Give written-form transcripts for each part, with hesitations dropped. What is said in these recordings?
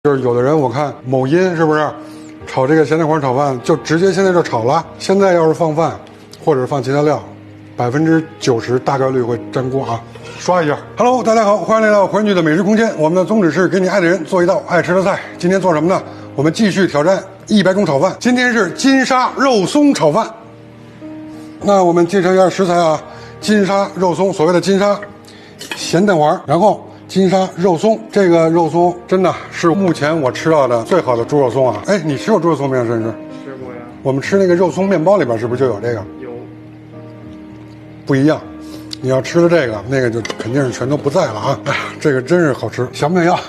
就是有的人我看某音是不是炒这个咸蛋黄炒饭就直接现在就炒了，现在要是放饭或者放其他料，90%大概率会粘锅啊。刷一下。Hello， 大家好，欢迎来到环剧的美食空间。我们的宗旨是给你爱的人做一道爱吃的菜。今天做什么呢？我们继续挑战100种炒饭。今天是金沙肉松炒饭。那我们介绍一下食材啊，金沙肉松，所谓的金沙咸蛋黄，然后金沙肉松，这个肉松真的是目前我吃到的最好的猪肉松啊！哎，你吃过猪肉松没有？甚至吃过呀。我们吃那个肉松面包里边是不是就有这个？有。不一样。你要吃了这个，那个就肯定是全都不在了啊！哎呀，这个真是好吃，想不想要？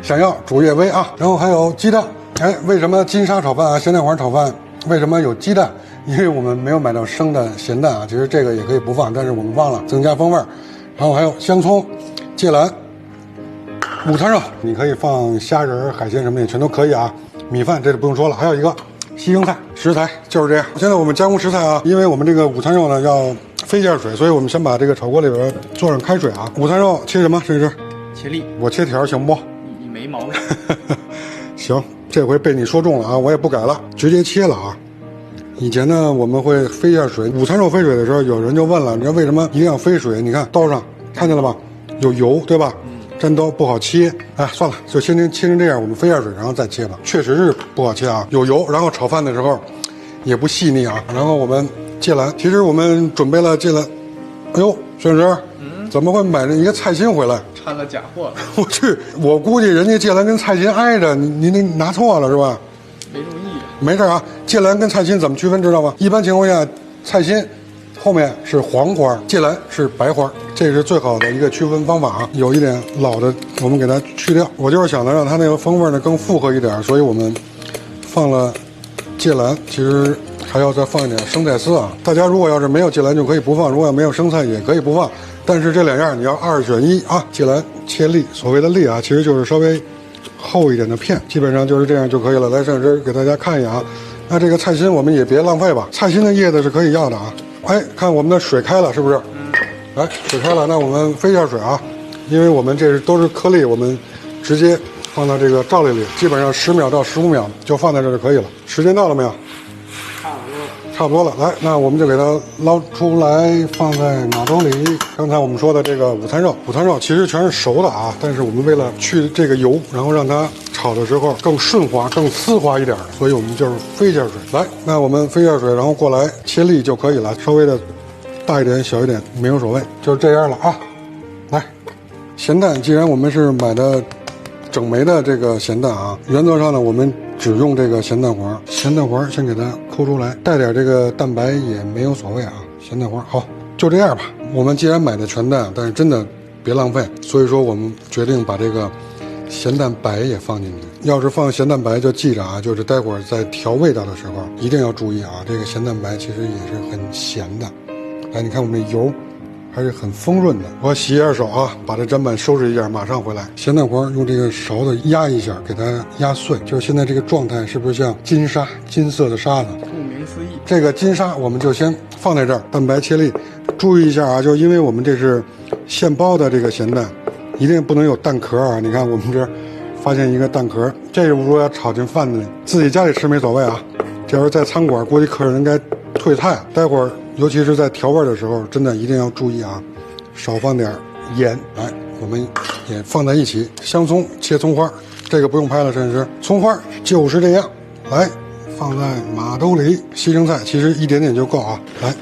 想要主页微啊！然后还有鸡蛋。哎，为什么金沙炒饭啊、咸蛋黄炒饭为什么有鸡蛋？因为我们没有买到生的咸蛋啊。其实这个也可以不放，但是我们放了，增加风味。然后还有香葱、芥蓝、午餐肉，你可以放虾仁、海鲜什么的，也全都可以啊。米饭这就不用说了，还有一个西芹菜。食材就是这样。现在我们加工食材啊，因为我们这个午餐肉呢要飞一下水，所以我们先把这个炒锅里边做上开水啊。午餐肉切什么？这是切粒。我切条行不？你没毛病。行，这回被你说中了啊，我也不改了，直接切了啊。以前呢我们会飞一下水，午餐肉飞水的时候，有人就问了，你知道为什么一定要飞水？你看刀上看见了吧，有油对吧？粘刀不好切，哎，算了，就先切成这样，我们飞下水，然后再切吧。确实是不好切啊，有油，然后炒饭的时候也不细腻啊。然后我们芥蓝，其实我们准备了芥蓝。哎呦，孙老师，怎么会买了一个菜心回来？掺了假货了。我去，我估计人家芥蓝跟菜心挨着，你那拿错了是吧？没注意。没事啊，芥蓝跟菜心怎么区分知道吗？一般情况下，菜心后面是黄花，芥蓝是白花，这是最好的一个区分方法啊。有一点老的，我们给它去掉。我就是想着让它那个风味呢更复合一点，所以我们放了芥蓝，其实还要再放一点生菜丝啊。大家如果要是没有芥蓝就可以不放，如果要没有生菜也可以不放。但是这两样你要2选1啊。芥蓝切粒，所谓的粒啊，其实就是稍微厚一点的片，基本上就是这样就可以了。来，摄影师给大家看一眼啊。那这个菜心我们也别浪费吧，菜心的叶子是可以要的啊。哎，看我们的水开了，是不是？来，水开了，那我们飞一下水啊，因为我们这都是颗粒，我们直接放到这个罩里，基本上10秒到15秒就放在这就可以了。时间到了没有？差不多了。来，那我们就给它捞出来，放在马兜里。刚才我们说的这个午餐肉其实全是熟的啊，但是我们为了去这个油，然后让它炒的时候更顺滑、更丝滑一点，所以我们就是飞一下水。来，那我们飞一下水，然后过来切粒就可以了，稍微的大一点、小一点没有所谓，就是这样了啊。来，咸蛋，既然我们是买的整枚的这个咸蛋啊，原则上呢，我们只用这个咸蛋黄。咸蛋黄先给它抠出来，带点这个蛋白也没有所谓啊。咸蛋黄好，就这样吧。我们既然买的全蛋，但是真的别浪费，所以说我们决定把这个咸蛋白也放进去。要是放咸蛋白就记着啊，就是待会儿在调味道的时候一定要注意啊，这个咸蛋白其实也是很咸的。来，你看我们这油还是很丰润的。我洗一下手啊，把这砧板收拾一下，马上回来。咸蛋黄用这个勺子压一下，给它压碎。就是现在这个状态，是不是像金沙，金色的沙子？顾名思义，这个金沙我们就先放在这儿，蛋白切粒。注意一下啊，就因为我们这是现包的这个咸蛋，一定不能有蛋壳啊。你看我们这发现一个蛋壳，这如果要炒进饭里，自己家里吃没所谓啊。这要是在餐馆，估计客人应该退菜。待会儿尤其是在调味的时候，真的一定要注意啊，少放点盐。来，我们也放在一起。香葱切葱花，这个不用拍了，摄影师。葱花就是这样，来放在马兜里。西生菜其实一点点就够啊。来，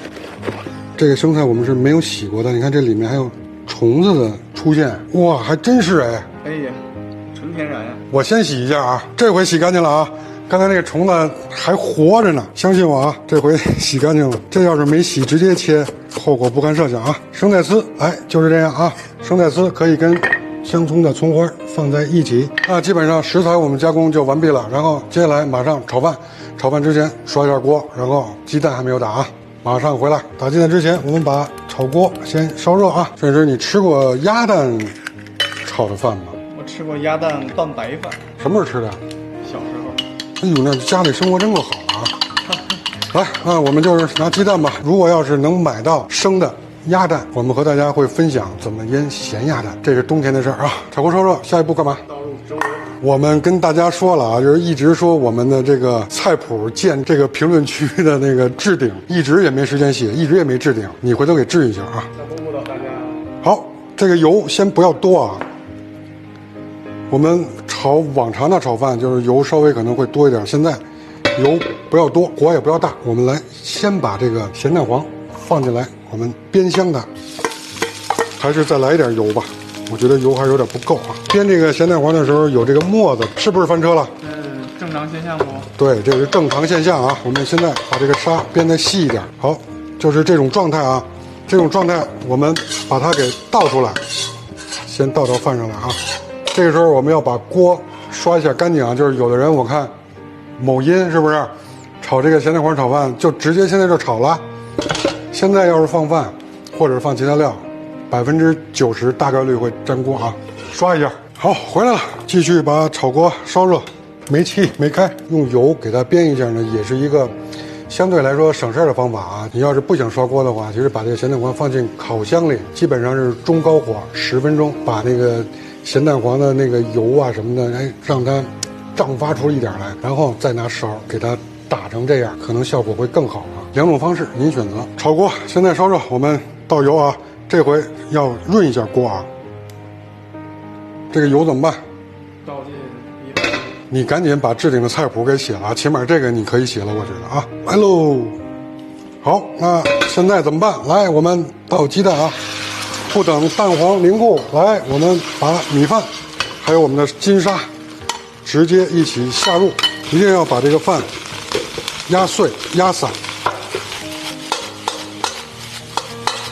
这个生菜我们是没有洗过的，你看这里面还有虫子的出现，哇，还真是哎。哎呀，纯天然呀。我先洗一下啊，这回洗干净了啊。刚才那个虫子还活着呢，相信我啊，这回洗干净了。这要是没洗直接切，后果不堪设想啊。生菜丝，哎，就是这样啊。生菜丝可以跟香葱的葱花放在一起。那基本上食材我们加工就完毕了，然后接下来马上炒饭。炒饭之前刷一下锅，然后鸡蛋还没有打啊，马上回来。打鸡蛋之前，我们把炒锅先烧热啊。摄影师，你吃过鸭蛋炒的饭吗？我吃过鸭蛋拌白饭。什么时候吃的？小时候。哎呦，那家里生活真够好啊！来，那我们就是拿鸡蛋吧。如果要是能买到生的鸭蛋，我们和大家会分享怎么腌咸鸭蛋，这是冬天的事儿啊。炒锅烧热，下一步干嘛？倒入粥。我们跟大家说了啊，就是一直说我们的这个菜谱建这个评论区的那个置顶，一直也没时间写，一直也没置顶，你回头给置一下啊。要不误导大家。好，这个油先不要多啊。我们炒往常的炒饭就是油稍微可能会多一点，现在油不要多，火也不要大。我们来先把这个咸蛋黄放进来，我们煸香它。还是再来一点油吧，我觉得油还是有点不够啊。煸这个咸蛋黄的时候有这个沫子，是不是翻车了？这是正常现象不？对，这是正常现象啊。我们现在把这个沙煸得细一点，好，就是这种状态啊。这种状态，我们把它给倒出来，先倒到饭上来啊。这个时候我们要把锅刷一下干净啊。就是有的人我看某音是不是炒这个咸蛋黄炒饭就直接现在就炒了？现在要是放饭或者放其他料，90%大概率会粘锅啊，刷一下。好，回来了，继续把炒锅烧热，煤气没开，用油给它煸一下呢，也是一个相对来说省事儿的方法啊。你要是不想刷锅的话，其实把这个咸蛋黄放进烤箱里，基本上是中高火10分钟，把那个咸蛋黄的那个油啊什么的，哎，让它胀发出一点来，然后再拿勺给它打成这样，可能效果会更好啊。两种方式您选择。炒锅现在烧热，我们倒油啊。这回要润一下锅啊！这个油怎么办？倒进一份。你赶紧把置顶的菜谱给写了，起码这个你可以写了，我觉得啊。来喽！好，那现在怎么办？来，我们倒鸡蛋啊！不等蛋黄凝固，来，我们把米饭还有我们的金沙直接一起下入，一定要把这个饭压碎、压散。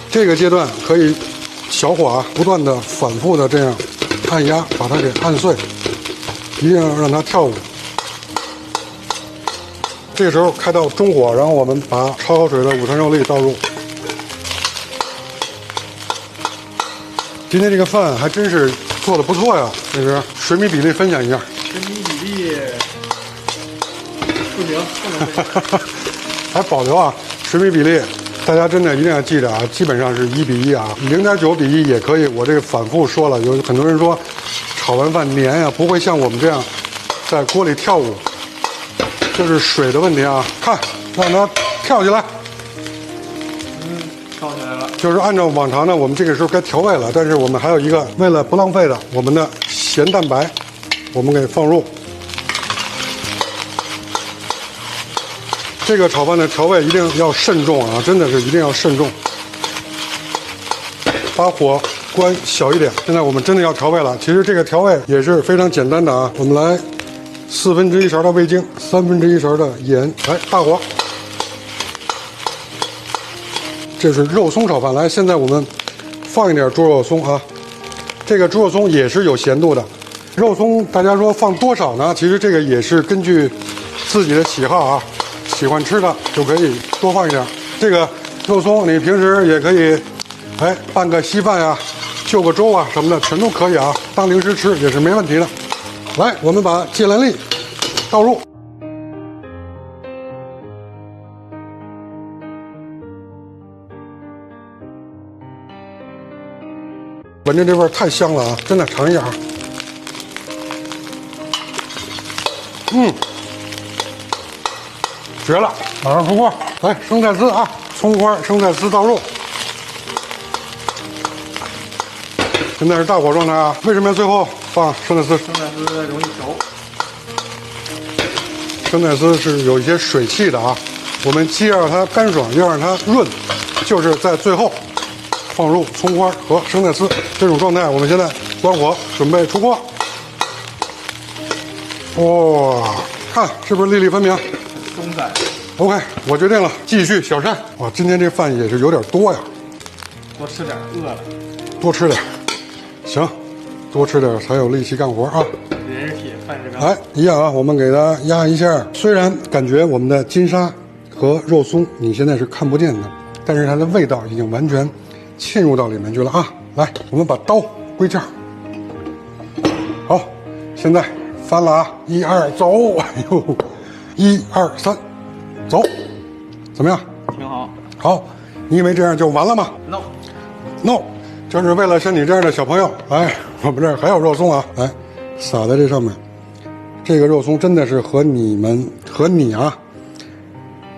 这个阶段可以小火啊，不断的反复的这样按压，把它给按碎，一定要让它跳舞。这个时候开到中火，然后我们把焯好水的午餐肉粒倒入。今天这个饭还真是做的不错呀，这是水米比例分享一下。水米比例不行，不能。还保留啊，水米比例。大家真的一定要记着啊，基本上是1:1啊，0.9比1也可以。我这个反复说了，有很多人说炒完饭黏呀，不会像我们这样在锅里跳舞，就是水的问题啊。看，让它跳起来，跳起来了。就是按照往常呢，我们这个时候该调味了，但是我们还有一个为了不浪费的，我们的咸蛋白，我们给放入。这个炒饭的调味一定要慎重啊，真的是一定要慎重。把火关小一点。现在我们真的要调味了，其实这个调味也是非常简单的啊。我们来1/4勺的味精，1/3勺的盐，来大火。这是肉松炒饭，来，现在我们放一点猪肉松啊。这个猪肉松也是有咸度的，肉松大家说放多少呢？其实这个也是根据自己的喜好啊。喜欢吃的就可以多放一点。这个肉松你平时也可以，哎，拌个稀饭呀、就个粥啊什么的，全都可以啊，当零食吃也是没问题的。来，我们把芥蓝粒倒入，闻着这味儿太香了啊！真的，尝一下啊。绝了！马上出锅，来生菜丝啊，葱花、生菜丝倒入。现在是大火状态啊。为什么要最后放生菜丝？生菜丝容易熟。生菜丝是有一些水汽的啊，我们既要让它干爽，又让它润，就是在最后放入葱花和生菜丝这种状态。我们现在关火，准备出锅。哇，看是不是粒粒分明？松散。OK， 我决定了，继续小山。哇，今天这饭也是有点多呀，多吃点，饿了。多吃点，行，多吃点才有力气干活啊。人是铁，饭是钢。来，一样啊，我们给它压一下。虽然感觉我们的金沙和肉松你现在是看不见的，但是它的味道已经完全浸入到里面去了啊。来，我们把刀归架。好，现在翻了啊，1、2，走！哎呦，1、2、3，走，怎么样？挺好。好，你以为这样就完了吗 ？No， 就是为了像你这样的小朋友。来，我们这儿还有肉松啊，来，撒在这上面，这个肉松真的是和你啊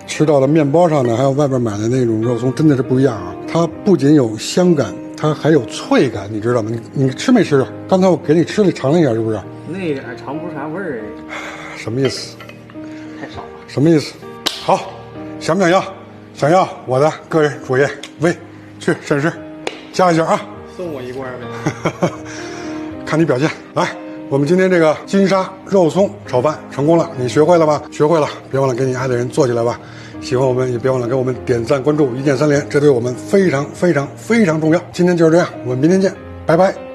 吃到的面包上的，还有外边买的那种肉松真的是不一样啊！它不仅有香感，它还有脆感，你知道吗？你吃没吃啊？刚才我给你吃了尝了一下，是不是？那点尝不出啥味儿，什么意思？太少了。什么意思？好，想不想要？想要我的个人主页，喂，去审视，加一下啊！送我一罐呗。看你表现，来。我们今天这个金沙肉松炒饭成功了，你学会了吧？学会了，别忘了给你爱的人做起来吧。喜欢我们也别忘了给我们点赞、关注，一键3连，这对我们非常非常非常重要。今天就是这样，我们明天见，拜拜。